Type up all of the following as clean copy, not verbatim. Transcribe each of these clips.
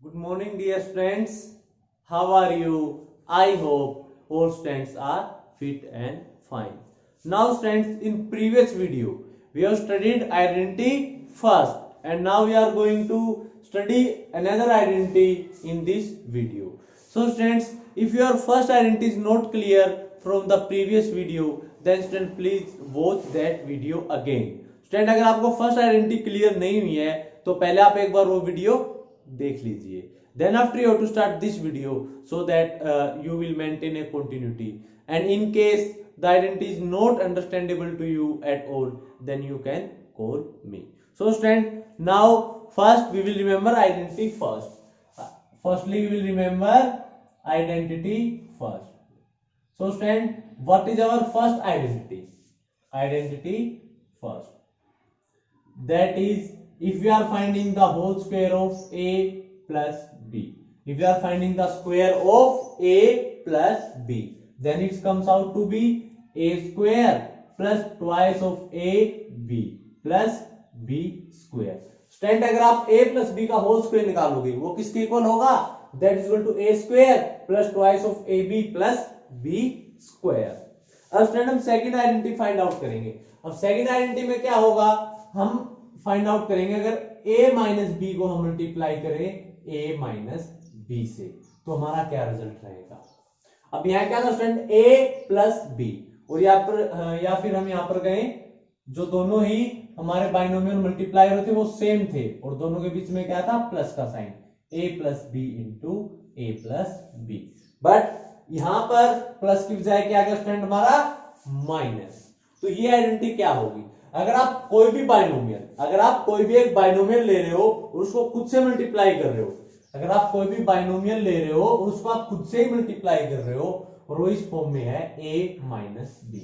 Good morning, dear students. How are you? I hope all students are fit and fine. Now, students, in previous video, we have studied identity first, and now we are going to study another identity in this video. So, students, if your first identity is not clear from the previous video, then student please watch that video again. Student अगर आपको first identity clear नहीं हुई है तो पहले आप एक बार वो वीडियो देख लीजिए. Then after you have to start this video so that you will maintain a continuity, and in case the identity is not understandable to you at all, then you can call me. So student, now first we will remember identity first. Firstly we will remember identity first. So student, what is our first identity? Identity first, that is, if we are finding the whole square of a plus b, if we are finding the square of a plus b, then it comes out to be a square plus twice of a b plus b square. Student, अगर आप a plus b का whole square निकालोगे वो किसके equal होगा? That is equal to a square plus twice of ab plus b square. अब student हम second identity find out करेंगे. अब सेकंड आइडेंटिटी में क्या होगा, हम फाइंड आउट करेंगे अगर a माइनस बी को हम मल्टीप्लाई करें a माइनस बी से तो हमारा क्या रिजल्ट रहेगा. अब यहाँ क्या था स्टूडेंट, a प्लस बी, और यहाँ पर या फिर हम यहाँ पर गए जो दोनों ही हमारे बाइनोमियल मल्टीप्लायर थे वो सेम थे और दोनों के बीच में क्या था, प्लस का sign, a plus B into A plus B. But यहां पर प्लस की बजाय क्या गया स्टूडेंट हमारा माइनस. तो ये आइडेंटिटी क्या होगी, अगर आप कोई भी बाइनोमियल, अगर आप कोई भी एक बाइनोमियल ले रहे हो और उसको खुद से मल्टीप्लाई कर रहे हो, अगर आप कोई भी बाइनोमियल ले रहे हो और उसको आप खुद से ही मल्टीप्लाई कर रहे हो और वो इस फॉर्म में है a माइनस बी,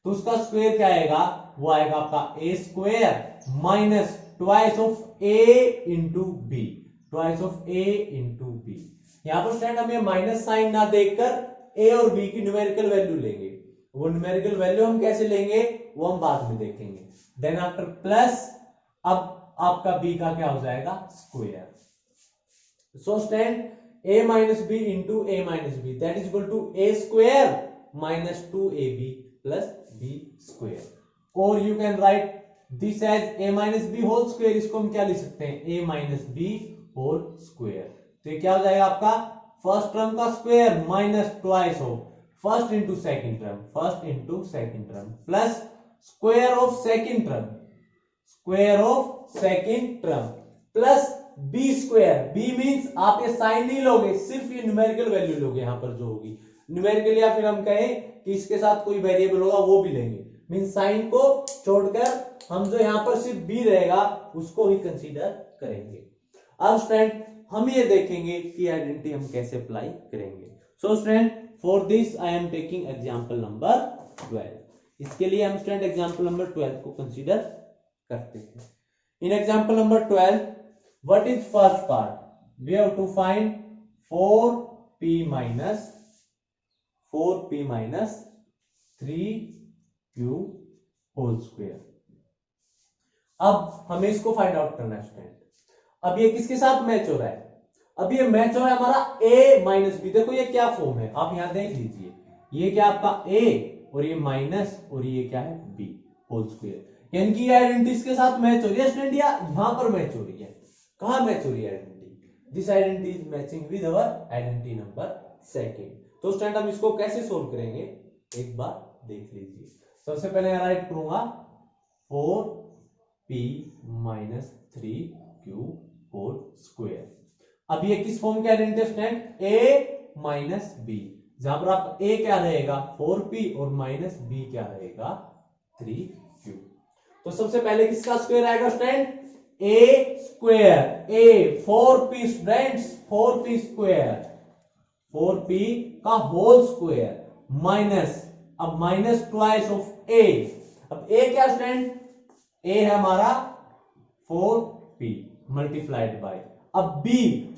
तो उसका स्क्वायर क्या आएगा, वो आएगा आपका a square minus twice of a into B, twice of a into B. यहां पर स्टूडेंट हमें माइनस साइन ना देखकर a और b की न्यूमेरिकल वैल्यू लेंगे. वो न्यूमेरिकल वैल्यू हम कैसे लेंगे वो हम बाद में देखेंगे. देन आफ्टर प्लस, अब आपका b का क्या हो जाएगा, square. So student a minus B into A minus B that is equal to a square minus 2ab plus b square. और you can write this as a minus B whole square. इसको हम क्या लिख सकते हैं, a minus B whole square. तो ये क्या हो जाएगा आपका फर्स्ट टर्म का square minus twice of first into second term, first into second term plus square of second term, square of second term plus B square. B means आप ये sign नहीं लोगे, सिर्फ ये न्यूमेरिकल वैल्यू लोगे. यहां पर जो होगी न्यूमेरिकल, या फिर हम कहें कि इसके साथ कोई वेरिएबल होगा वो भी लेंगे. मींस साइन को छोड़कर हम जो यहां पर सिर्फ बी रहेगा उसको ही कंसीडर करेंगे. अब स्टूडेंट हम ये देखेंगे कि आइडेंटिटी हम कैसे अप्लाई करेंगे. So student, for this I am taking example number 12. इसके लिए हम स्टूडेंट एग्जांपल नंबर 12 को कंसीडर करते हैं. In example number 12, what is first part, we have to find 4p minus 3q whole square. अब हमें इसको फाइंड आउट करना है स्टूडेंट. अब ये किसके साथ मैच हो रहा है, अब ये मैच हो रहा है हमारा a माइनस बी. देखो ये क्या फॉर्म है, आप यहां देख लीजिए, ये क्या आपका a और ये माइनस और ये क्या है b होल स्क्वायर. यानी कि ये आइडेंटिटी इसके साथ मैच हो रही है स्टूडेंट, या यहां पर मैच हो रही है. कहां मैच हो रही है identity, this identity is matching with our identity number second. तो स्टूडेंट हम इसको कैसे सोल्व करेंगे एक बार देख लीजिए. सबसे पहले मैं राइट करूंगा 4p minus 3q whole square. अब ये किस फॉर्म के identity student, a minus B, जहां पर आप a क्या रहेगा 4p और माइनस b क्या रहेगा 3q. तो सबसे पहले किसका स्क्वायर आएगा student, a square, a 4p students, 4p square, 4p का होल स्क्वायर माइनस, अब माइनस ट्वाइस ऑफ a. अब a क्या स्टूडेंट, a है हमारा 4p मल्टीप्लाइड बाय, अब b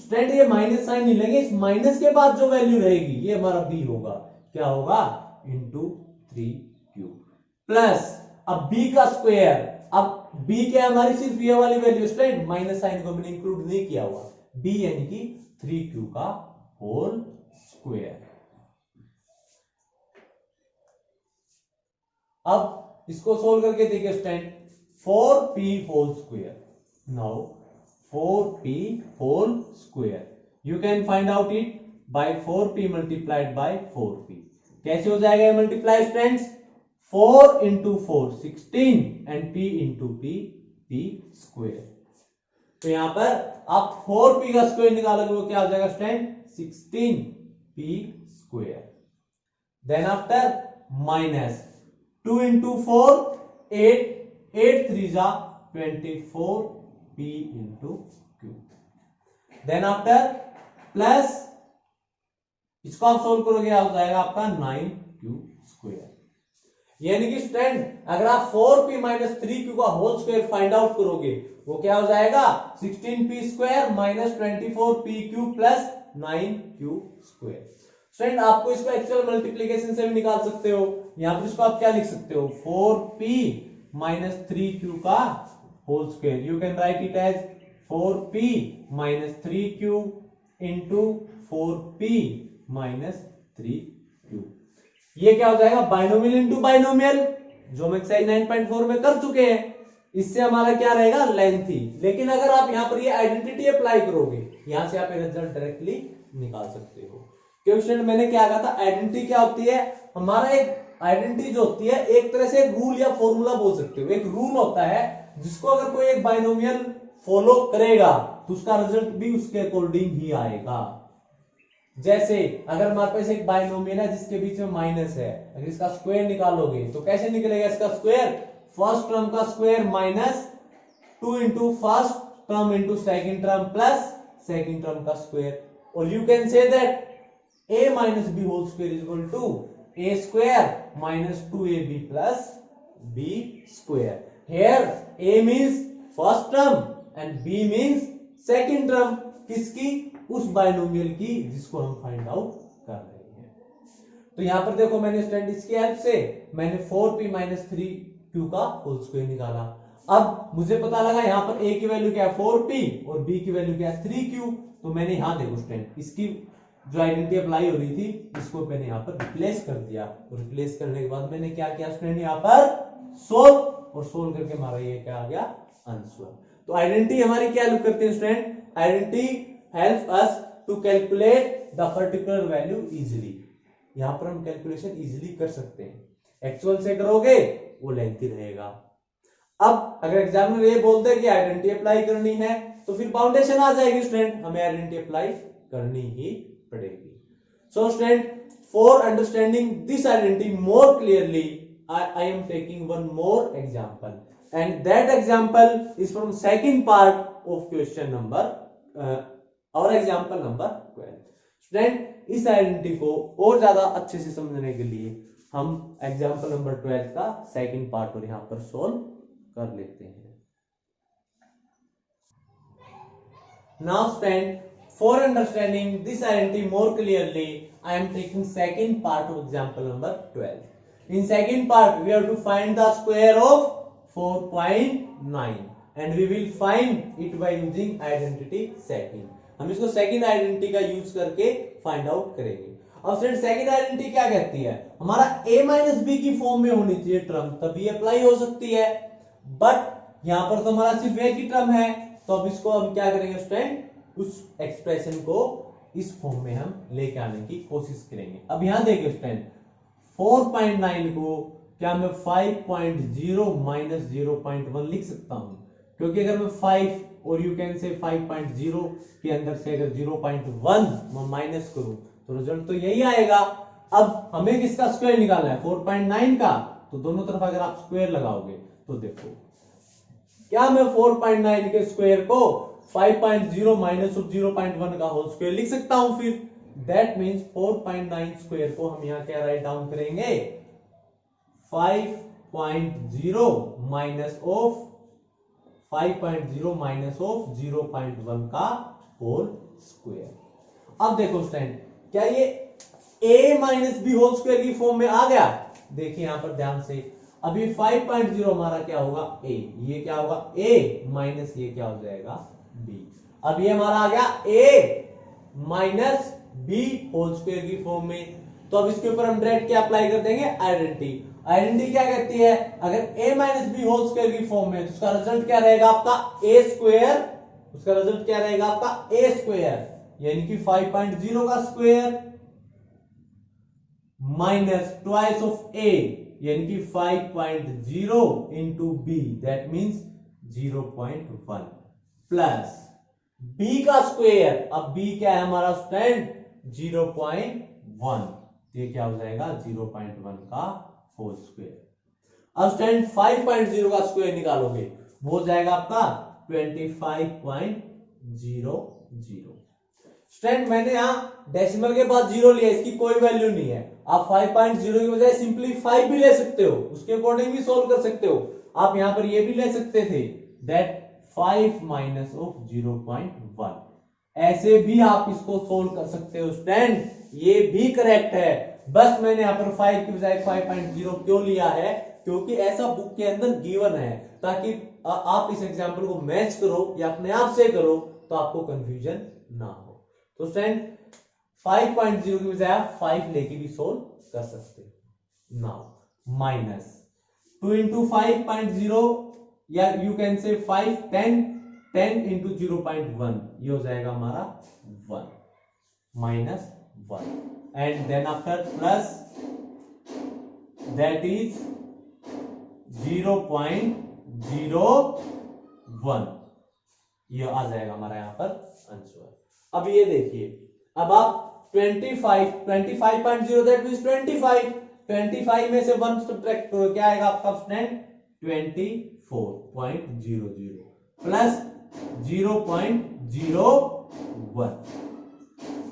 स्टूडेंट ये माइनस साइन नहीं लेंगे, इस माइनस के बाद जो वैल्यू रहेगी ये हमारा b होगा, क्या होगा इंटू 3q प्लस, अब b का स्क्वायर, अब b क्या है हमारी सिर्फ ये वाली वैल्यू स्टूडेंट, माइनस साइन को मैंने इंक्लूड नहीं किया हुआ, b यानी कि 3q का होल स्क्वायर। अब इसको सोल्व करके देखिए student, 4p whole square, now 4p whole square you can find out it by 4p multiplied by 4p। कैसे हो जाएगा multiply students, 4 into 4 16 and p into p square. तो यहां पर आप 4p का स्क्वायर निकालोगे वो क्या हो जाएगा student, 16p square. Then after minus 2 into 4 8, 8 3 जा 24p into q। Then after plus इसको आप सोल्व करोगे आ जाएगा आपका 9q स्क्वायर। यानी कि स्टूडेंट अगर आप 4p माइनस 3q का होल स्क्वायर फाइंड आउट करोगे वो क्या हो जाएगा, 16p square minus 24pq plus 9q square. Student आपको इसको एक्चुअल मल्टीप्लीकेशन से भी निकाल सकते हो। यहां पर इसको आप क्या लिख सकते हो, 4p माइनस 3q का whole square. You can write it as 4p minus 3q into 4p minus 3q। ये क्या हो जाएगा, बाइनोमियल इंटू बाइनोमियल, जो हम एक्सरसाइज 9.4 में कर चुके हैं। इससे हमारा क्या रहेगा, लेंथी। लेकिन अगर आप यहां पर ये आइडेंटिटी अप्लाई करोगे, यहां से आप रिजल्ट डायरेक्टली निकाल सकते हो। क्योंकि स्टूडेंट मैंने क्या कहा था, आइडेंटिटी क्या होती है, हमारा एक आइडेंटिटी जो होती है एक तरह से रूल या फॉर्मूला बोल सकते हो। एक रूल होता है जिसको अगर कोई एक बाइनोमियल फॉलो करेगा तो उसका रिजल्ट भी उसके अकॉर्डिंग ही आएगा। जैसे अगर हमारे पास एक बाइनोमियल है जिसके बीच में माइनस है, अगर इसका स्क्वायर निकालोगे तो कैसे निकलेगा इसका स्क्वायर, फर्स्ट टर्म का square minus 2 into first term into second term plus second term का स्क्वायर। और you can say that a minus B whole square is equal to a square minus 2ab plus b square. Here a means first term and b means second term, किसकी, उस binomial की जिसको हम find out कर रहे हैं। तो यहां पर देखो मैंने स्टूडेंट इसकी हेल्प से मैंने 4p माइनस 3q का होल स्क्वायर निकाला। अब मुझे पता लगा यहां पर a की वैल्यू क्या है 4p और b की वैल्यू क्या है 3q। तो मैंने यहां देखो स्टूडेंट इसकी जो आइडेंटिटी अप्लाई हो रही थी इसको मैंने यहां पर रिप्लेस कर दिया। और रिप्लेस करने के बाद मैंने क्या किया स्टूडेंट, यहां पर सोल्व, और सोल्व करके हमारा ये क्या आ गया, आंसर। तो आइडेंटिटी हमारी क्या हेल्प करती है student, identity helps us to calculate the particular value easily। यहां पर हम कैलकुलेशन इजीली कर सकते हैं। एक्चुअल से करोगे वो लेंथी रहेगा। अब अगर एग्जामिनर ये बोलते हैं कि आइडेंटिटी अप्लाई करनी है तो फिर बाउंडेशन आ जाएगी स्टूडेंट, हमें आइडेंटिटी अप्लाई करनी ही पड़ेगी। So student, for understanding this identity more clearly I am taking one more example and that example is from second part of question number और एग्जाम्पल नंबर 12। स्टूडेंट इस आइडेंटिटी को और ज्यादा अच्छे से समझने के लिए हम एग्जाम्पल नंबर 12 का सेकंड पार्ट और यहां पर सोल्व कर लेते हैं। Now student, for understanding this identity more clearly I am taking second part of example number 12। In second part we have to find the square of 4.9 and we will find it by using identity second। हम इसको second identity का use करके find out करेंगे। अब student second identity क्या कहती है, हमारा a माइनस बी की फॉर्म में होनी चाहिए टर्म, तभी अप्लाई हो सकती है। बट यहां पर तो हमारा सिर्फ एक ही टर्म है, तो अब इसको हम क्या करेंगे स्टूडेंट, उस एक्सप्रेशन को इस फॉर्म में हम लेके आने की कोशिश करेंगे। अब यहां देखिए स्टूडेंट, 4.9 को क्या मैं 5.0 माइनस 0.1 लिख सकता हूं, क्योंकि अगर मैं 5 और यू कैन से 5.0 के अंदर से अगर 0.1 मैं माइनस करूं तो रिजल्ट तो यही आएगा। अब हमें किसका स्क्वायर निकालना है 4.9 का, तो दोनों तरफ अगर आप स्क्वायर लगाओगे तो देखो क्या मैं 4.9 के स्क्वायर को 5.0 माइनस 0.1 का होल स्क्वायर लिख सकता हूं। फिर दैट मींस 4.9 स्क्वायर को हम यहां क्या राइट डाउन करेंगे, 5.0 माइनस ऑफ 5.0 माइनस ऑफ 0.1 का होल स्क्वायर। अब देखो स्टूडेंट, क्या ये a minus B whole square की फॉर्म में आ गया, देखिए यहां पर ध्यान से। अभी 5.0 हमारा क्या होगा a, ये क्या होगा a माइनस ये क्या हो जाएगा b। अब ये हमारा आ गया a minus B whole square की फॉर्म में। तो अब इसके ऊपर हम डायरेक्ट क्या अप्लाई कर देंगे, आइडेंटिटी। आइडेंटिटी क्या कहती है, अगर a minus B whole square की फॉर्म में तो उसका रिजल्ट क्या रहेगा आपका a स्क्वायर, उसका रिजल्ट क्या रहेगा आपका a स्क्वायर यानी कि 5.0 का square minus twice of a यानी कि 5.0 into B that means 0.1 plus b का स्क्वायर। अब b क्या है हमारा स्टूडेंट 0.1, ये क्या हो जाएगा 0.1 का होल स्क्वायर। अब स्टूडेंट 5.0 का स्क्वायर निकालोगे वो हो जाएगा आपका 25.00। स्टूडेंट मैंने यहाँ डेसिमल के बाद 0 लिया, इसकी कोई वैल्यू नहीं है। आप 5.0 की बजाय सिंपली 5 भी ले सकते हो, उसके अकॉर्डिंग भी सोल्व कर सकते हो। आप यहां पर ये भी ले सकते थे दैट 5 माइनस ऑफ 0.1, ऐसे भी आप इसको सोल्व कर सकते हो स्टूडेंट, ये भी करेक्ट है। बस मैंने यहाँ पर 5 की बजाय 5.0 क्यों लिया है, क्योंकि ऐसा बुक के अंदर गिवन है, ताकि आप इस एग्जाम्पल को मैच करो या अपने आप से करो तो आपको कंफ्यूजन ना हो। तो स्टूडेंट 5.0 की बजाय आप 5 लेके भी सोल्व कर सकते हो। नाउ माइनस 2 इंटू 5.0 या यू कैन से 5 10 इंटू 0.1 ये हो जाएगा हमारा 1 minus 1 and then after plus that is 0.01, ये आ जाएगा हमारा यहां पर आंसर। अब ये देखिए, अब आप 25.0 दैट मींस 25 में से 1 सब्ट्रैक्ट करो, क्या आएगा आपका स्टूडेंट 24.00 प्लस 0.01।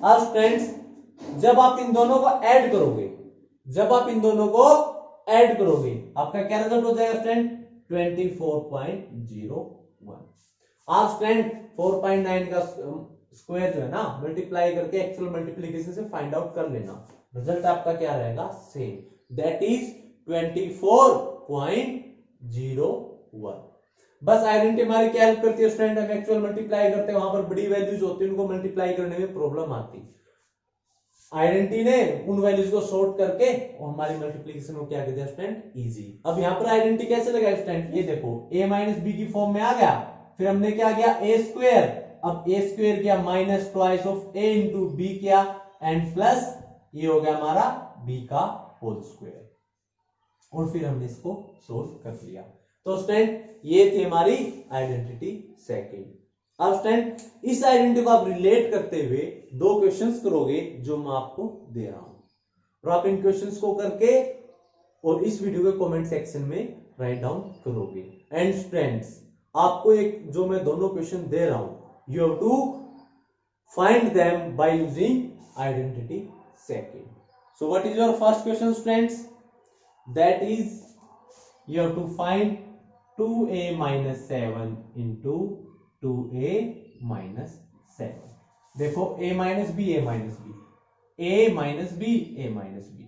अब स्टूडेंट्स जब आप इन दोनों को ऐड करोगे, आपका क्या रिजल्ट हो जाएगा स्टूडेंट 24.01। आप स्टूडेंट 4.9 का स्क्वायर जो है ना मल्टीप्लाई करके एक्चुअल मल्टीप्लिकेशन से फाइंड आउट कर लेना, रिजल्ट आपका क्या रहेगा सेम दैट इज 24.01। बस आइडेंटिटी हमारी क्या हेल्प करती है स्टूडेंट, हम एक्चुअल मल्टीप्लाई करते हैं वहां पर बड़ी वैल्यूज होती है, उनको मल्टीप्लाई करने में प्रॉब्लम आती। आइडेंटिटी ने उन वैल्यूज को सॉर्ट करके और हमारी मल्टीप्लिकेशन को क्या कर दिया स्टूडेंट इजी। अब यहाँ पर आइडेंटिटी कैसे लगाए स्टूडेंट, ये देखो a माइनस बी की फॉर्म में आ गया, फिर हमने क्या किया a स्क्वायर, अब a स्क्वायर किया minus twice of a into B किया एंड प्लस ये हो गया हमारा b का होल स्क्वायर, और फिर हमने इसको सोल्व कर लिया। तो स्टूडेंट ये थी हमारी आइडेंटिटी सेकंड। अब स्टूडेंट इस आइडेंटिटी को आप रिलेट करते हुए 2 क्वेश्चंस करोगे जो मैं आपको दे रहा हूं, और आप इन क्वेश्चंस को करके और इस वीडियो के कमेंट सेक्शन में राइट डाउन करोगे। एंड स्टूडेंट्स आपको एक जो मैं दोनों क्वेश्चन दे रहा हूं, you have to find them by using identity second. So what is your first question students, that is you have to find 2a minus 7 into 2a minus 7। देखो a minus b a minus b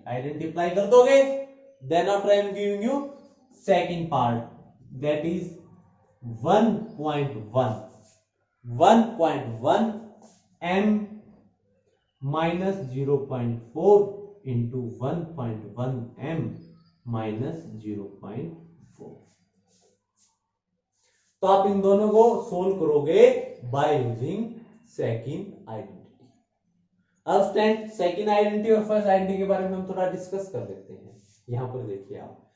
identify कर दोगे, then after I am giving you second part that is 1.1 m minus 0.4 into 1.1 m minus 0.4। तो आप इन दोनों को solve करोगे by using second identity. अब स्टूडेंट सेकंड आइडेंटिटी और फर्स्ट आइडेंटिटी के बारे में हम थोड़ा डिस्कस कर लेते हैं। यहां पर देखिए आप,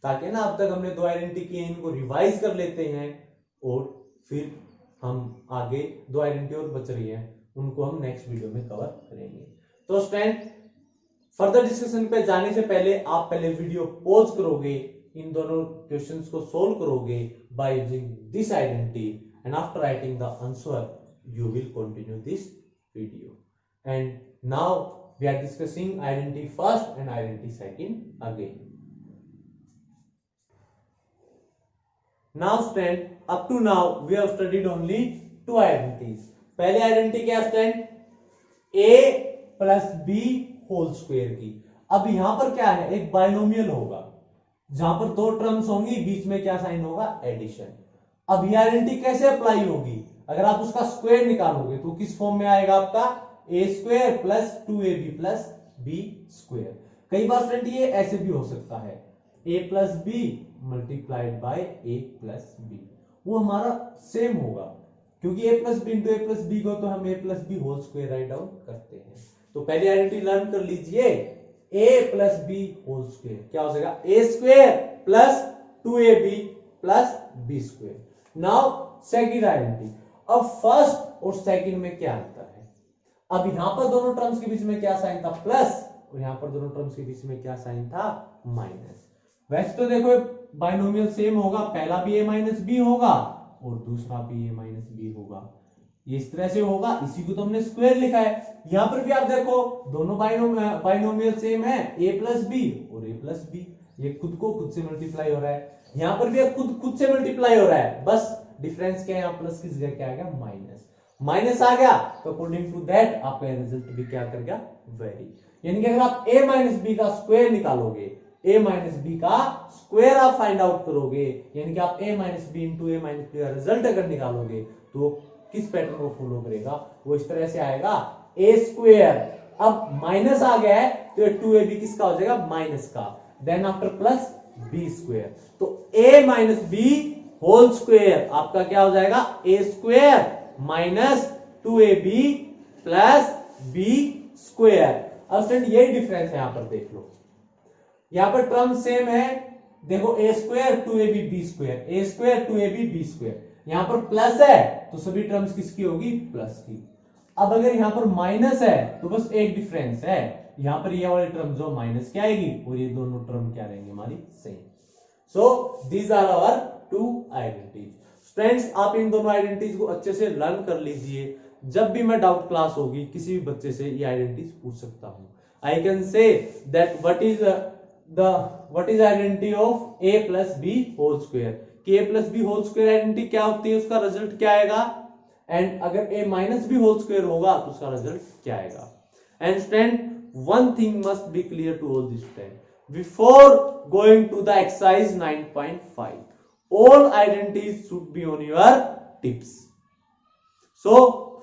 ताकि ना अब तक हमने 2 आइडेंटिटी की इनको रिवाइज कर लेते हैं और फिर हम आगे 2 आइडेंटिटी और बच रही है उनको हम नेक्स्ट वीडियो में कवर करेंगे। तो स्टूडेंट फर्दर डिस्कशन पे जाने से पहले आप पहले वीडियो पॉज करोगे, इन दोनों क्वेश्चंस को सोल्व करोगे by using this identity and after writing the answer you will continue this video. And now we are discussing identity first and identity second again. Now student up to now we have studied only 2 identities. पहले identity क्या student a plus b whole square की। अब यहां पर क्या है, एक binomial होगा जहां पर 2 टर्म्स होंगी, बीच में क्या साइन होगा एडिशन। अब ये आइडेंटिटी कैसे अप्लाई होगी, अगर आप उसका स्क्वायर निकालोगे तो किस फॉर्म में आएगा आपका A square plus 2ab plus B square. कई बार स्टूडेंट ये ऐसे भी हो सकता है a plus B multiplied by A plus B, वो हमारा सेम होगा क्योंकि a plus B into A plus B को तो हम a plus B whole square right down करते हैं। तो पहली आइडेंटिटी लर्न कर लीजिए, a plus B whole square क्या हो जाएगा a square plus 2ab plus B square. Now second identity, अब फर्स्ट और सेकंड में क्या अंतर है, अब यहां पर दोनों टर्म्स के बीच में क्या साइन था प्लस और यहां पर दोनों टर्म्स के बीच में क्या साइन था माइनस। वैसे तो देखो बाइनोमियल सेम होगा, पहला भी a माइनस बी होगा और दूसरा भी a माइनस बी होगा, ये इस तरह से होगा, इसी को तो हमने स्क्वायर लिखा है। यहां पर भी आप देखो दोनों बाइनोमियल सेम है a प्लस बी और a प्लस बी, ये खुद को खुद से मल्टीप्लाई हो रहा है, यहां पर भी खुद से मल्टीप्लाई हो रहा है, बस डिफरेंस क्या है यहाँ प्लस की जगह क्या आ गया माइनस, माइनस आ गया तो अकॉर्डिंग टू दैट आपका रिजल्ट भी क्या कर गया वेरी। यानी कि अगर आप a माइनस बी का स्क्वायर निकालोगे, a माइनस बी का स्क्वायर आप फाइंड आउट करोगे, यानी कि आप a minus B into A minus B का रिजल्ट अगर निकालोगे तो किस पैटर्न को फॉलो करेगा, वो इस तरह से आएगा a स्क्वायर, अब माइनस आ गया है तो 2ab किसका हो जाएगा माइनस का, then after plus b square, तो a minus B whole square आपका क्या हो जाएगा a square minus 2ab plus b square. अब स्टूडेंट यही डिफरेंस है, यहां पर देख लो, यहां पर टर्म सेम है, देखो a square 2ab b square, a square 2ab b square, यहां पर प्लस है तो सभी टर्म्स किसकी होगी प्लस की। अब अगर यहां पर माइनस है तो बस एक डिफरेंस है, यहां पर ये वाली टर्म जो माइनस क्या आएगी और ये दोनों टर्म क्या रहेंगे हमारी same. So these are our two identities. Friends आप इन दोनों आइडेंटिटीज को अच्छे से लर्न कर लीजिए, जब भी मैं डाउट क्लास होगी किसी भी बच्चे से ये आइडेंटिटीज पूछ सकता हूं। I can say that what is identity of a plus B whole square, कि a plus B whole square identity क्या होती है, उसका रिजल्ट क्या आएगा, एंड अगर a minus B whole square होगा तो उसका रिजल्ट क्या आएगा। And student one thing must be clear to all the students before going to the exercise 9.5, all identities should be on your tips. So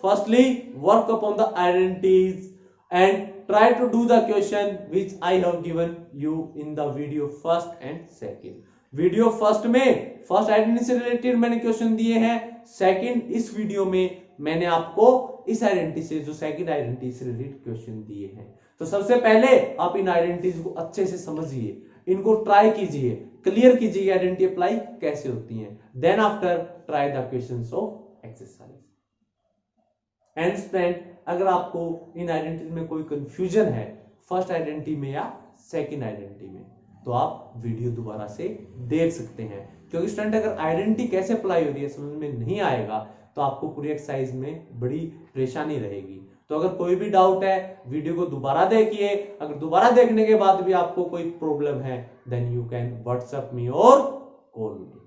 firstly work upon the identities and try to do the question which I have given you in the video first and second। Video first में first identity से related मैंने question दिए हैं, second इस video में मैंने आपको इस आइडेंटिटी से जो सेकंड आइडेंटिटी से रिलेटेड क्वेश्चन दिए हैं। तो सबसे पहले आप इन आइडेंटिटीज को अच्छे से समझिए, इनको ट्राई कीजिए, क्लियर कीजिए आइडेंटिटी अप्लाई कैसे होती हैं, then after try the questions of exercise. And student अगर आपको इन आइडेंटिटी में कोई कंफ्यूजन है फर्स्ट आइडेंटिटी में या सेकंड आइडेंटिटी में, तो आप वीडियो दोबारा से देख सकते हैं, क्योंकि स्टूडेंट अगर आइडेंटिटी कैसे अप्लाई हो रही है समझ में नहीं आएगा तो आपको पूरी एक्सरसाइज में बड़ी परेशानी रहेगी। तो अगर कोई भी डाउट है वीडियो को दोबारा देखिए, अगर दोबारा देखने के बाद भी आपको कोई प्रॉब्लम है then you can WhatsApp me और कॉल मी।